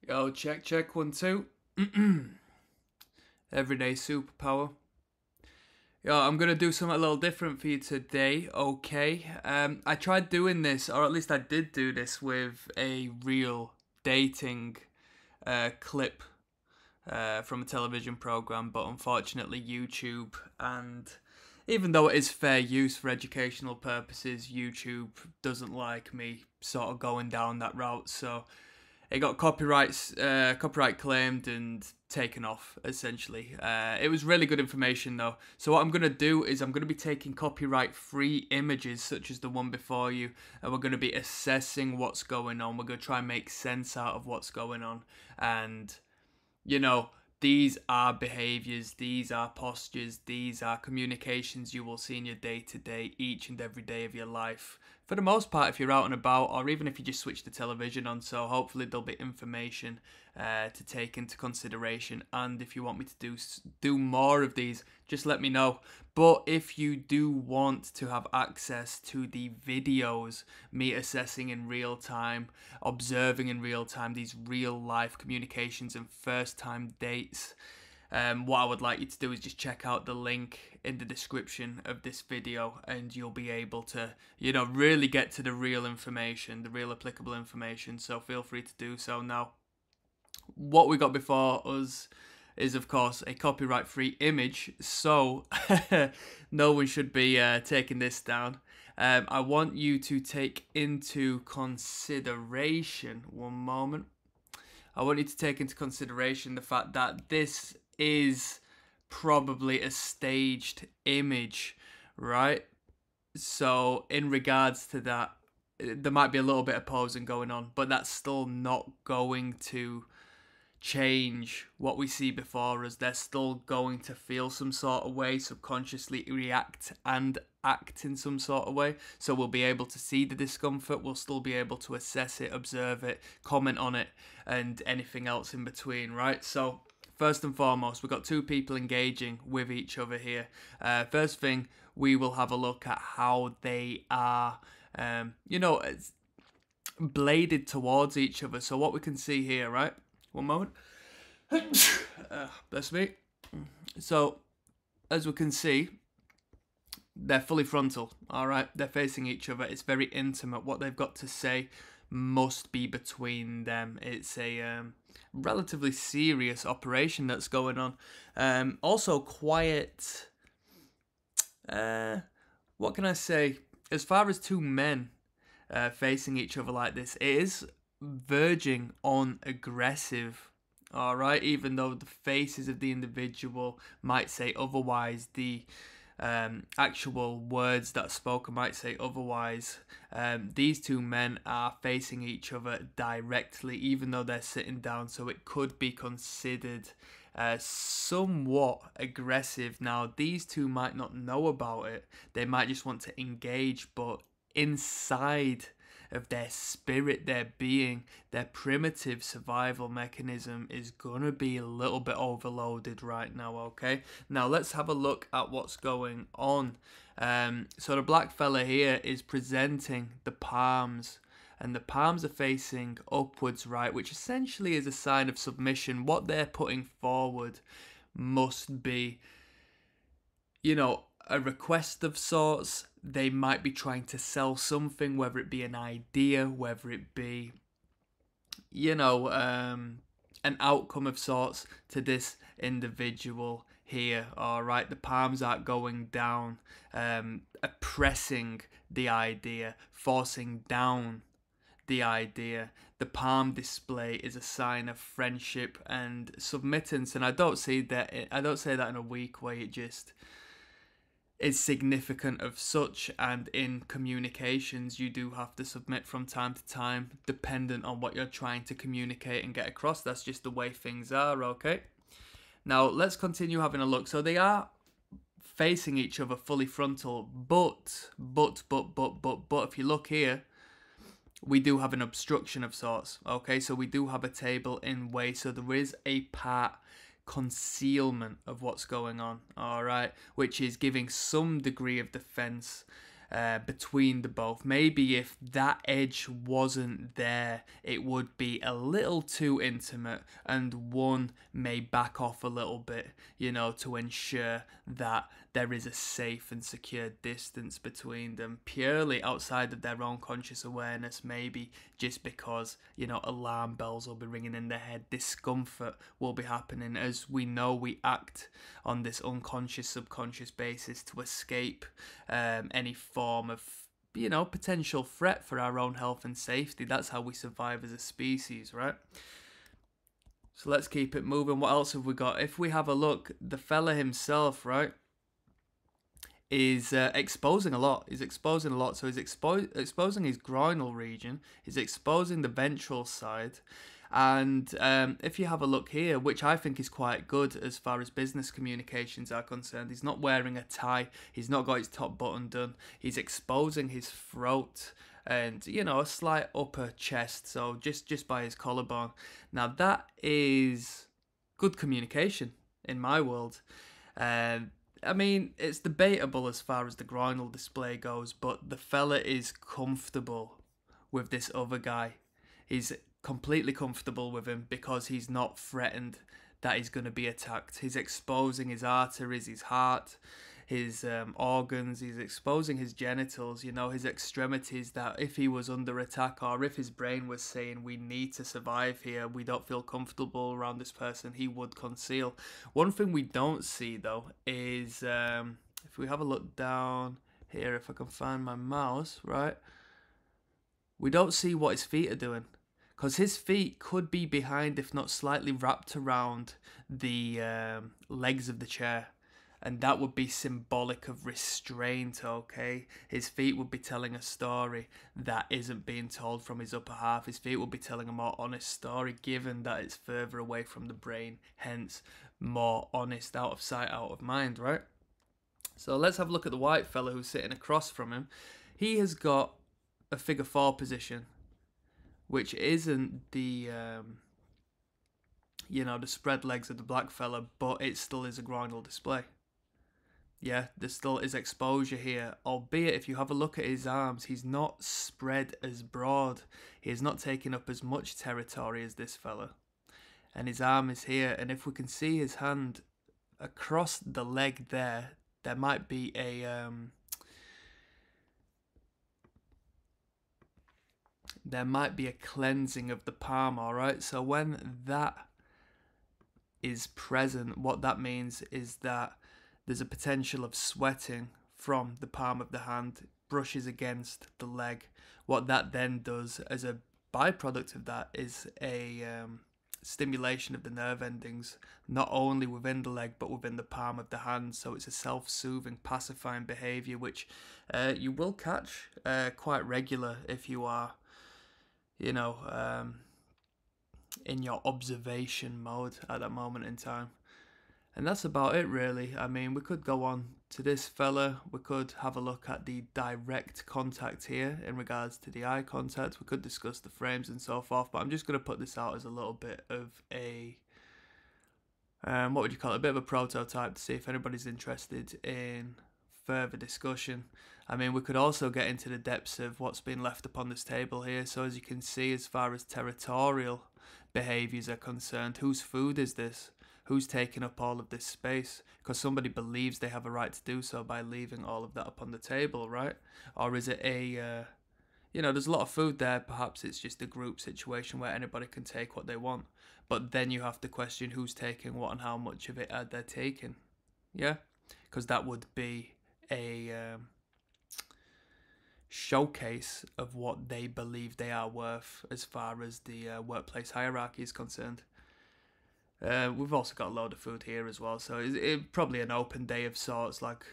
Yo, check, 1, 2. Everyday superpower. Yo, I'm gonna do something a little different for you today, okay? I tried doing this, or at least I did do this with a real dating clip from a television program, but unfortunately YouTube, and even though it is fair use for educational purposes, YouTube doesn't like me sort of going down that route, so it got copyright claimed and taken off, essentially. It was really good information though. So what I'm going to do is I'm going to be taking copyright free images such as the one before you, and we're going to be assessing what's going on. We're going to try and make sense out of what's going on. And you know, these are behaviors, these are postures, these are communications you will see in your day to day, each and every day of your life. For the most part, if you're out and about, or even if you just switch the television on, so hopefully there'll be information to take into consideration. And if you want me to do more of these, just let me know. But if you do want to have access to the videos, me assessing in real time, observing in real time these real life communications and first time dates, what I would like you to do is just check out the link in the description of this video, and you'll be able to, really get to the real information, the real applicable information. So feel free to do so. Now, what we got before us is, of course, a copyright-free image, so no one should be taking this down. I want you to take into consideration, one moment. I want you to take into consideration the fact that this is probably a staged image, right? So in regards to that, there might be a little bit of posing going on, but that's still not going to change what we see before us. They're still going to feel some sort of way, subconsciously react and act in some sort of way. So we'll be able to see the discomfort, we'll still be able to assess it, observe it, comment on it, and anything else in between, right? So first and foremost, we've got two people engaging with each other here. First thing, we will have a look at how they are, bladed towards each other. So what we can see here, right? One moment. Bless me. So, as we can see, they're fully frontal, alright? They're facing each other. It's very intimate. What they've got to say must be between them. It's a relatively serious operation that's going on. Also, quiet. What can I say? As far as two men facing each other like this, it is verging on aggressive, all right, even though the faces of the individual might say otherwise, the actual words that are spoken might say otherwise. These two men are facing each other directly, even though they're sitting down, so it could be considered somewhat aggressive. Now, these two might not know about it, they might just want to engage, but inside of their spirit, their being, their primitive survival mechanism is gonna be a little bit overloaded right now, okay? Now let's have a look at what's going on. So the black fella here is presenting the palms, and the palms are facing upwards, right, which essentially is a sign of submission. What they're putting forward must be, a request of sorts. They might be trying to sell something, whether it be an idea, whether it be, an outcome of sorts to this individual here. All right, the palms aren't going down, oppressing the idea, forcing down the idea. The palm display is a sign of friendship and submittance, and I don't say that in a weak way. It just is significant of such, and in communications you do have to submit from time to time, dependent on what you're trying to communicate and get across. That's just the way things are, okay? Now let's continue having a look. So they are facing each other fully frontal, but if you look here, we do have an obstruction of sorts, okay? So we do have a table in way, so there is a part concealment of what's going on, all right, which is giving some degree of defense between the both. Maybe if that edge wasn't there, it would be a little too intimate, and one may back off a little bit, you know, to ensure that there is a safe and secure distance between them, purely outside of their own conscious awareness. Maybe just because, you know, alarm bells will be ringing in their head, discomfort will be happening. As we know, we act on this unconscious, subconscious basis to escape any form of, you know, potential threat for our own health and safety. That's how we survive as a species, right? So let's keep it moving. What else have we got? If we have a look, the fella himself, right, is exposing a lot. He's exposing a lot. So he's exposing his groinal region. He's exposing the ventral side. And if you have a look here, which I think is quite good as far as business communications are concerned, he's not wearing a tie. He's not got his top button done. He's exposing his throat and, you know, a slight upper chest. So just by his collarbone. Now that is good communication in my world. I mean, it's debatable as far as the groinal display goes, but the fella is comfortable with this other guy. He's completely comfortable with him because he's not threatened that he's going to be attacked. He's exposing his arteries, his heart, his organs. He's exposing his genitals, you know, his extremities, that if he was under attack or if his brain was saying we need to survive here, we don't feel comfortable around this person, he would conceal. One thing we don't see though is if we have a look down here, if I can find my mouse, right, we don't see what his feet are doing, because his feet could be behind, if not slightly wrapped around the legs of the chair. And that would be symbolic of restraint, okay? His feet would be telling a story that isn't being told from his upper half. His feet would be telling a more honest story, given that it's further away from the brain, hence more honest, out of sight, out of mind, right? So let's have a look at the white fella who's sitting across from him. He has got a figure 4 position, which isn't the you know, the spread legs of the black fella, but it still is a groinal display. Yeah, there still is exposure here, albeit if you have a look at his arms, he's not spread as broad. He is not taking up as much territory as this fella. And his arm is here, and if we can see his hand across the leg there, there might be a cleansing of the palm, alright? So when that is present, what that means is that there's a potential of sweating from the palm of the hand, brushes against the leg. What that then does as a byproduct of that is a stimulation of the nerve endings, not only within the leg but within the palm of the hand. So it's a self-soothing, pacifying behaviour, which you will catch quite regular if you are, you know, in your observation mode at that moment in time. And that's about it, really. I mean, we could go on to this fella. We could have a look at the direct contact here in regards to the eye contact. We could discuss the frames and so forth, but I'm just going to put this out as a little bit of a, what would you call it, a bit of a prototype to see if anybody's interested in further discussion. I mean, we could also get into the depths of what's been left upon this table here. So as you can see, as far as territorial behaviours are concerned, whose food is this? Who's taking up all of this space? Because somebody believes they have a right to do so by leaving all of that up on the table, right? Or is it a, you know, there's a lot of food there. Perhaps it's just a group situation where anybody can take what they want. But then you have to question who's taking what and how much of it they're taking. Yeah? Because that would be a showcase of what they believe they are worth as far as the workplace hierarchy is concerned. We've also got a load of food here as well, so it's probably an open day of sorts, like